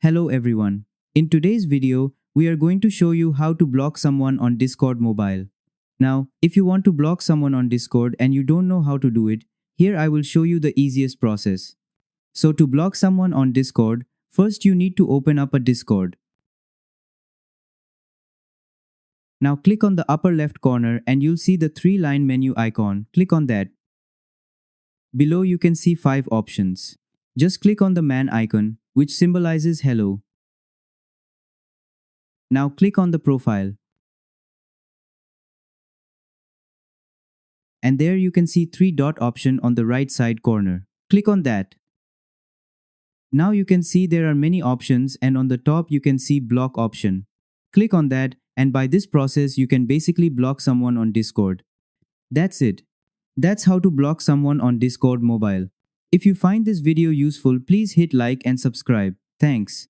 Hello everyone. In today's video, we are going to show you how to block someone on Discord mobile. Now, if you want to block someone on Discord and you don't know how to do it, here I will show you the easiest process. So to block someone on Discord, first you need to open up a Discord. Now click on the upper left corner and you'll see the 3-line menu icon. Click on that. Below you can see 5 options. Just click on the man icon, which symbolizes hello. Now click on the profile. And there you can see 3-dot option on the right side corner. Click on that. Now you can see there are many options and on the top you can see block option. Click on that and by this process you can basically block someone on Discord. That's it. That's how to block someone on Discord mobile. If you find this video useful, please hit like and subscribe. Thanks.